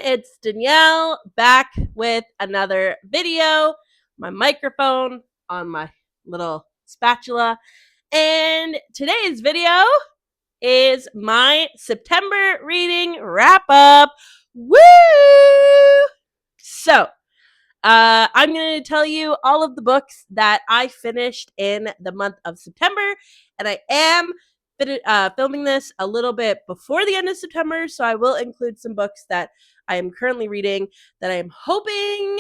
it's Danielle back with another video. My microphone on my little spatula. And today's video is my September reading wrap up. Woo! So, I'm going to tell you all of the books that I finished in the month of September, and I am filming this a little bit before the end of September, so I will include some books that I am currently reading that I am hoping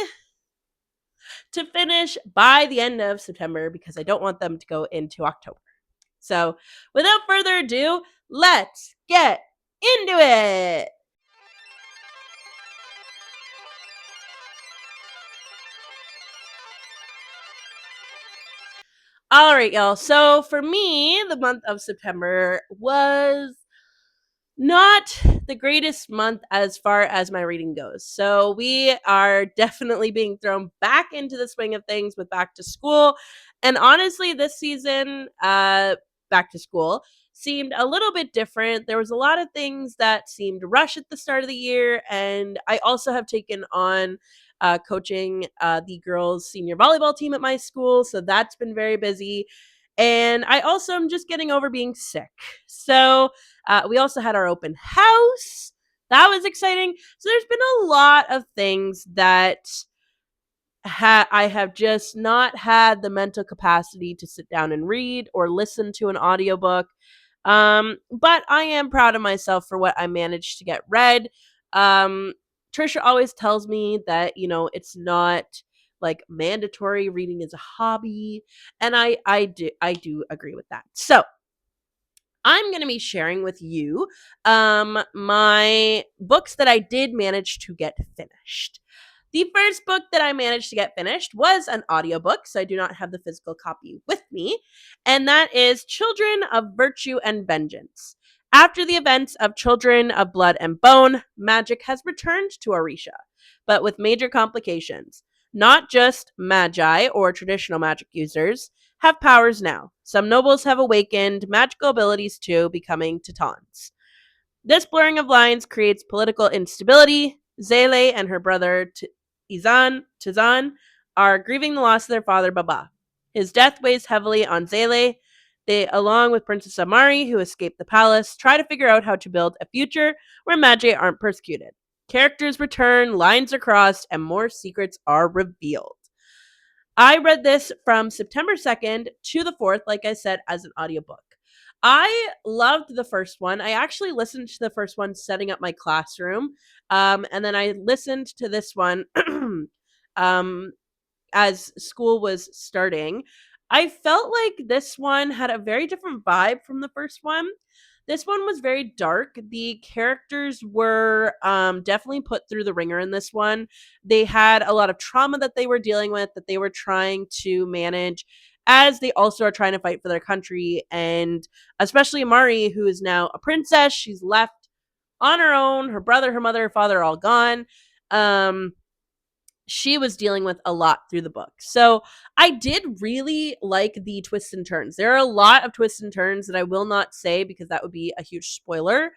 to finish by the end of September because I don't want them to go into October. So, without further ado, let's get into it! All right, y'all. So for me, the month of September was not the greatest month as far as my reading goes. So we are definitely being thrown back into the swing of things with back to school. And honestly, this season, back to school seemed a little bit different. There was a lot of things that seemed rushed at the start of the year. And I also have taken on coaching the girls' senior volleyball team at my school. So that's been very busy. And I also am just getting over being sick. So we also had our open house. That was exciting. So there's been a lot of things that I have just not had the mental capacity to sit down and read or listen to an audiobook. But I am proud of myself for what I managed to get read. Tricia always tells me that, it's not like mandatory. Reading is a hobby. And I do agree with that. So I'm going to be sharing with you my books that I did manage to get finished. The first book that I managed to get finished was an audiobook, so I do not have the physical copy with me, and that is Children of Virtue and Vengeance. After the events of Children of Blood and Bone, magic has returned to Orisha, but with major complications. Not just magi or traditional magic users have powers now. Some nobles have awakened magical abilities too, becoming Teutons. This blurring of lines creates political instability. Zele and her brother Tizan are grieving the loss of their father Baba. His death weighs heavily on Zele. They, along with Princess Amari, who escaped the palace, try to figure out how to build a future where magi aren't persecuted. Characters return, lines are crossed, and more secrets are revealed. I read this from September 2nd to the 4th, like I said, as an audiobook. I loved the first one. I actually listened to the first one setting up my classroom. And then I listened to this one as school was starting. I felt like this one had a very different vibe from the first one. This one was very dark. The characters were definitely put through the ringer in this one. They had a lot of trauma that they were dealing with, that they were trying to manage, as they also are trying to fight for their country. And especially Amari, who is now a princess, she's left on her own. Her brother, her mother, her father are all gone. She was dealing with a lot through the book. So I did really like the twists and turns. There are a lot of twists and turns that I will not say because that would be a huge spoiler.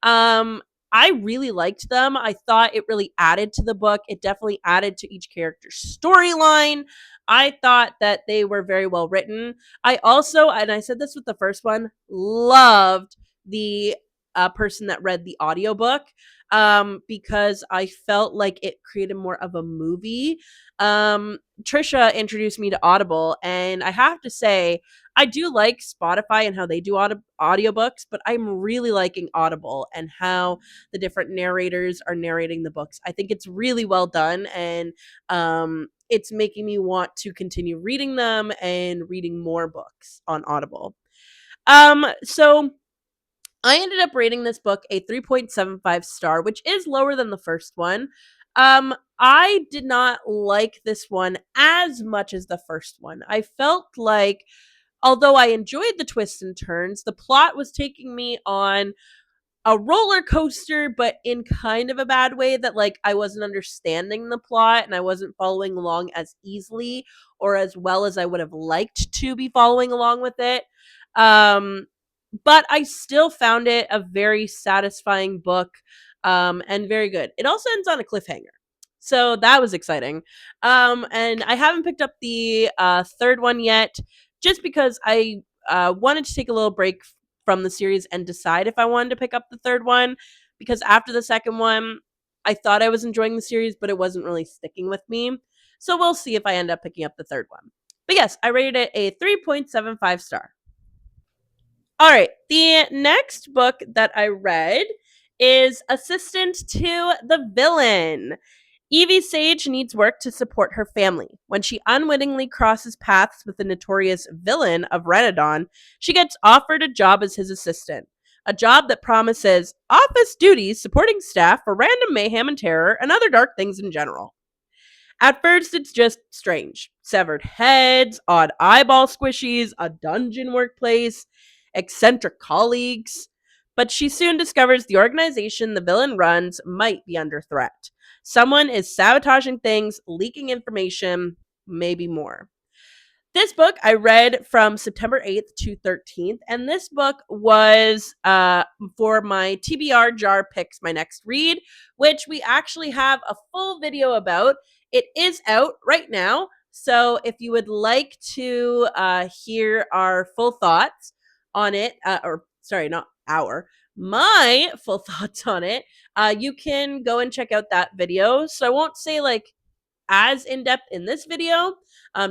I really liked them. I thought it really added to the book. It definitely added to each character's storyline. I thought that they were very well written. I also, and I said this with the first one, loved the person that read the audiobook because I felt like it created more of a movie. Tricia introduced me to Audible, and I have to say, I do like Spotify and how they do audiobooks, but I'm really liking Audible and how the different narrators are narrating the books. I think it's really well done, and it's making me want to continue reading them and reading more books on Audible. So I ended up rating this book a 3.75 star, which is lower than the first one. I did not like this one as much as the first one. I felt like, although I enjoyed the twists and turns, the plot was taking me on a roller coaster, but in kind of a bad way, that like I wasn't understanding the plot and I wasn't following along as easily or as well as I would have liked to be following along with it. but I still found it a very satisfying book, and very good. It also ends on a cliffhanger. So that was exciting. And I haven't picked up the third one yet, just because I wanted to take a little break from the series and decide if I wanted to pick up the third one. Because after the second one, I thought I was enjoying the series, but it wasn't really sticking with me. So we'll see if I end up picking up the third one. But yes, I rated it a 3.75 star. All right. The next book that I read is Assistant to the Villain. Evie Sage needs work to support her family. When she unwittingly crosses paths with the notorious villain of Renadon, she gets offered a job as his assistant. A job that promises office duties supporting staff for random mayhem and terror and other dark things in general. At first, it's just strange. Severed heads, odd eyeball squishies, a dungeon workplace, eccentric colleagues. But she soon discovers the organization the villain runs might be under threat. Someone is sabotaging things, leaking information, maybe more. This book I read from September 8th to 13th, and this book was for my TBR jar picks my next read, which we actually have a full video about. It is out right now, so if you would like to hear our full thoughts on it, or sorry, not our, my full thoughts on it, you can go and check out that video. So I won't say like as in depth in this video,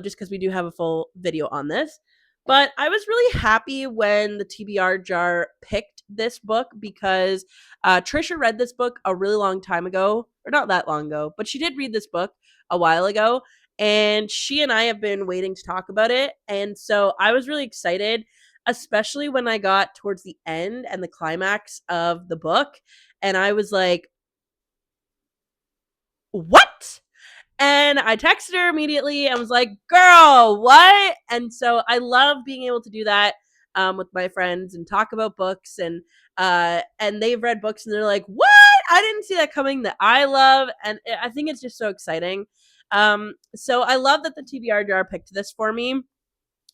just because we do have a full video on this. But I was really happy when the TBR jar picked this book because Tricia read this book a really long time ago, or not that long ago, but she did read this book a while ago. And she and I have been waiting to talk about it. And so I was really excited, especially when I got towards the end and the climax of the book. And I was like, what? And I texted her immediately and was like, girl, what? And so I love being able to do that with my friends and talk about books. And they've read books and they're like, what? I didn't see that coming that I love. And I think it's just so exciting. So I love that the TBR jar picked this for me.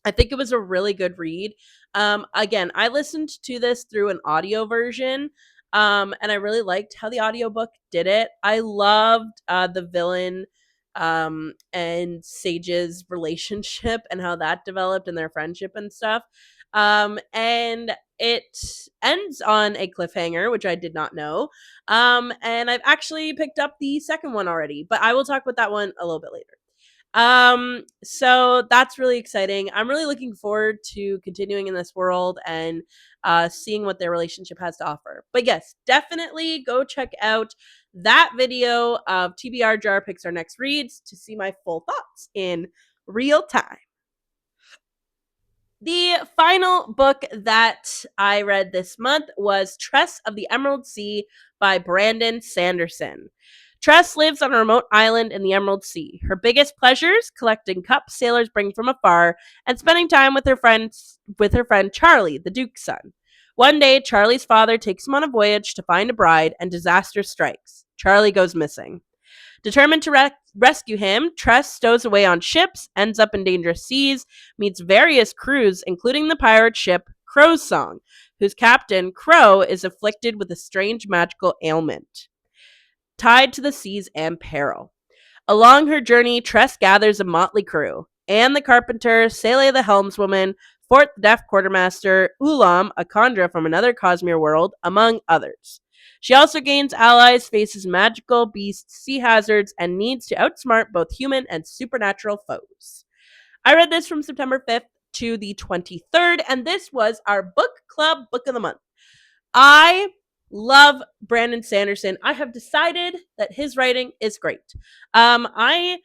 I think it was a really good read. Again, I listened to this through an audio version, and I really liked how the audiobook did it. I loved the villain and Sage's relationship and how that developed and their friendship and stuff. And it ends on a cliffhanger, which I did not know. And I've actually picked up the second one already, but I will talk about that one a little bit later. So that's really exciting. I'm really looking forward to continuing in this world and seeing what their relationship has to offer. But yes, definitely go check out that video of TBR Jar Picks Our Next Reads to see my full thoughts in real time. The final book that I read this month was Tress of the Emerald Sea by Brandon Sanderson. Tress lives on a remote island in the Emerald Sea. Her biggest pleasures: collecting cups sailors bring from afar and spending time with her friend Charlie, the Duke's son. One day, Charlie's father takes him on a voyage to find a bride, and disaster strikes. Charlie goes missing. Determined to rescue him, Tress stows away on ships, ends up in dangerous seas, meets various crews, including the pirate ship Crow's Song, whose captain, Crow, is afflicted with a strange magical ailment tied to the seas and peril. Along her journey, Tress gathers a motley crew: Anne the carpenter, Sele the helmswoman, Fort the deaf quartermaster, Ulam, a conjurer from another Cosmere world, among others. She also gains allies, faces magical beasts, sea hazards, and needs to outsmart both human and supernatural foes. I read this from September 5th to the 23rd, and this was our book club book of the month. I love Brandon Sanderson. I have decided that his writing is great. I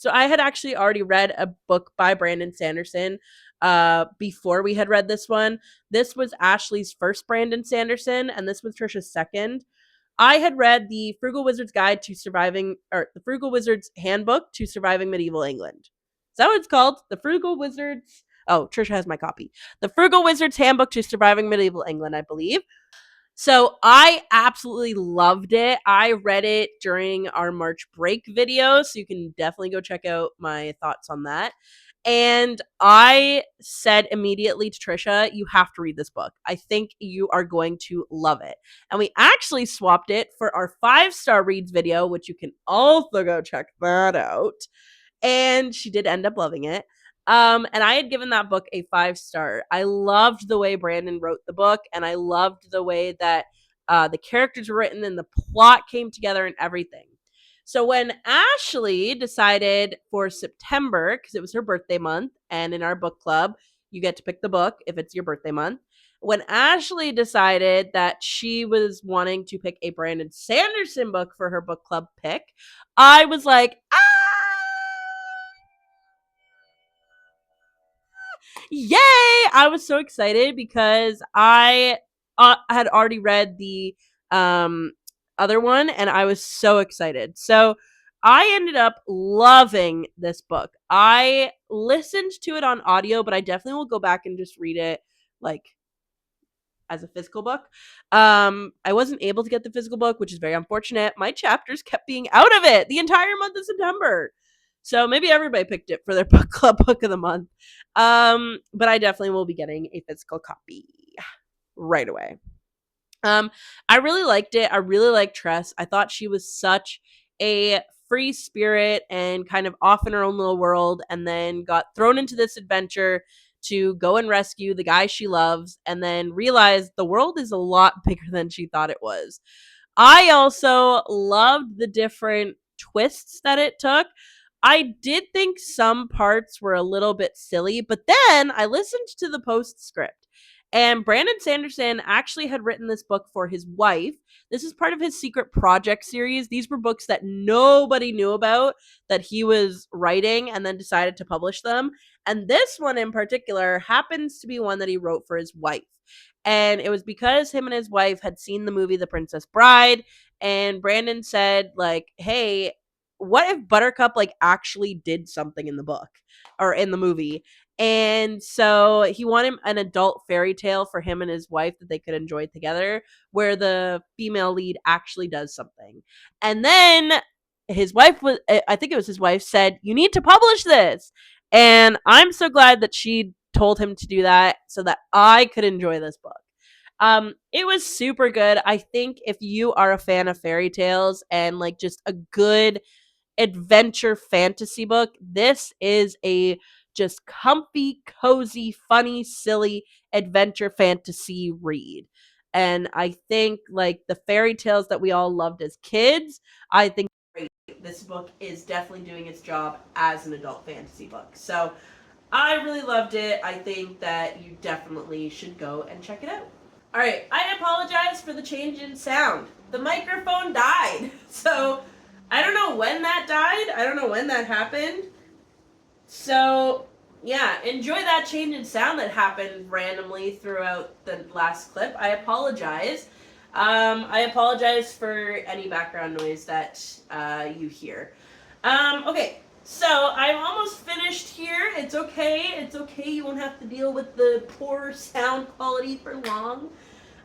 had actually already read a book by Brandon Sanderson before we had read this one. This was Ashley's first Brandon Sanderson, and this was Tricia's second. I had read the Frugal Wizard's the Frugal Wizard's Handbook to Surviving Medieval England. Is that what it's called? The Frugal Wizard's... Oh, Tricia has my copy. The Frugal Wizard's Handbook to Surviving Medieval England, I believe. So I absolutely loved it. I read it during our March break video, so you can definitely go check out my thoughts on that. And I said immediately to Tricia, you have to read this book. I think you are going to love it. And we actually swapped it for our 5-star reads video, which you can also go check that out. And she did end up loving it. And I had given that book a 5-star. I loved the way Brandon wrote the book, and I loved the way that the characters were written and the plot came together and everything. So when Ashley decided for September, because it was her birthday month, and in our book club, you get to pick the book if it's your birthday month. When Ashley decided that she was wanting to pick a Brandon Sanderson book for her book club pick, I was like, yay! I was so excited because I had already read the um, other one, and I was so excited. So I ended up loving this book. I listened to it on audio, but I definitely will go back and just read it like as a physical book. I wasn't able to get the physical book, which is very unfortunate. My chapters kept being out of it the entire month of September. So maybe everybody picked it for their book club book of the month. But I definitely will be getting a physical copy right away. I really liked it. I really liked Tress. I thought she was such a free spirit and kind of off in her own little world, and then got thrown into this adventure to go and rescue the guy she loves, and then realized the world is a lot bigger than she thought it was. I also loved the different twists that it took. I did think some parts were a little bit silly, but then I listened to the postscript. And Brandon Sanderson actually had written this book for his wife. This is part of his secret project series. These were books that nobody knew about that he was writing and then decided to publish them. And this one in particular happens to be one that he wrote for his wife. And it was because him and his wife had seen the movie The Princess Bride, and Brandon said like, "Hey, what if Buttercup like actually did something in the book or in the movie?" And so he wanted an adult fairy tale for him and his wife that they could enjoy together, where the female lead actually does something. And then his wife was, I think it was his wife, said, "You need to publish this." And I'm so glad that she told him to do that so that I could enjoy this book. It was super good. I think if you are a fan of fairy tales and like just a good adventure fantasy book, this is a just comfy, cozy, funny, silly adventure fantasy read. And I think like the fairy tales that we all loved as kids, I think this book is definitely doing its job as an adult fantasy book. So I really loved it. I think that you definitely should go and check it out. All right, I apologize for the change in sound. The microphone died. So I don't know when that died. I don't know when that happened. So yeah, enjoy that change in sound that happened randomly throughout the last clip. I apologize. I apologize for any background noise that you hear. Okay, so I'm almost finished here. It's okay. It's okay. You won't have to deal with the poor sound quality for long.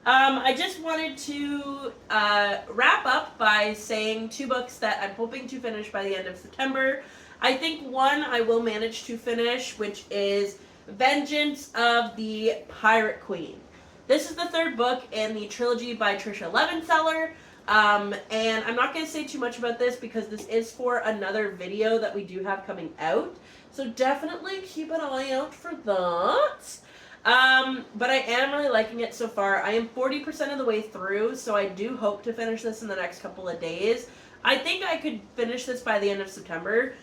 I just wanted to wrap up by saying 2 books that I'm hoping to finish by the end of September. I think one I will manage to finish, which is Vengeance of the Pirate Queen. This is the 3rd book in the trilogy by Tricia Levenseller. And I'm not going to say too much about this because this is for another video that we do have coming out. So definitely keep an eye out for that. But I am really liking it so far. I am 40% of the way through, so I do hope to finish this in the next couple of days. I think I could finish this by the end of September,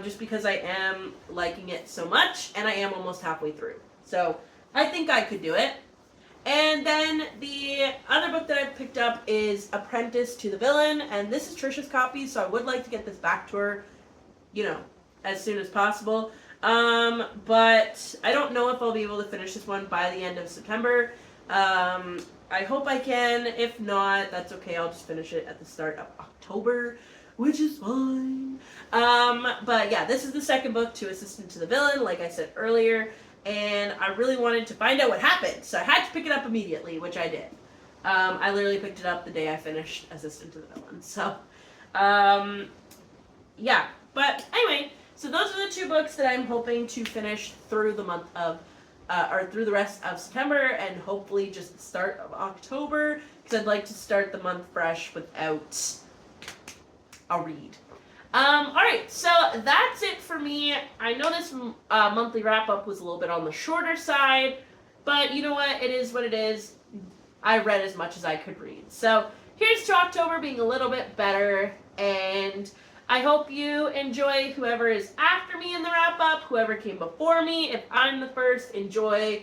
just because I am liking it so much, and I am almost halfway through. So I think I could do it. And then the other book that I've picked up is Apprentice to the Villain, and this is Tricia's copy, so I would like to get this back to her, you know, as soon as possible. But I don't know if I'll be able to finish this one by the end of September. I hope I can. If not, that's okay. I'll just finish it at the start of October, which is fine. But yeah, this is the 2nd book to Assistant to the Villain, like I said earlier. And I really wanted to find out what happened, so I had to pick it up immediately, which I did. I literally picked it up the day I finished Assistant to the Villain. So, yeah. But anyway, So those are the 2 books that I'm hoping to finish through the month of, or through the rest of September, and hopefully just the start of October, because I'd like to start the month fresh without a read. Alright, so that's it for me. I know this monthly wrap-up was a little bit on the shorter side, but you know what? It is what it is. I read as much as I could read. So here's to October being a little bit better, and I hope you enjoy whoever is after me in the wrap-up, whoever came before me. If I'm the first, enjoy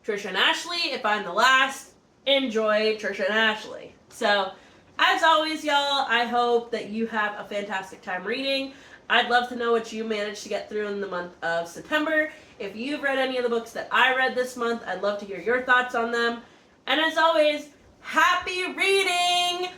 Tricia and Ashley. If I'm the last, enjoy Tricia and Ashley. So, as always, y'all, I hope that you have a fantastic time reading. I'd love to know what you managed to get through in the month of September. If you've read any of the books that I read this month, I'd love to hear your thoughts on them. And as always, happy reading!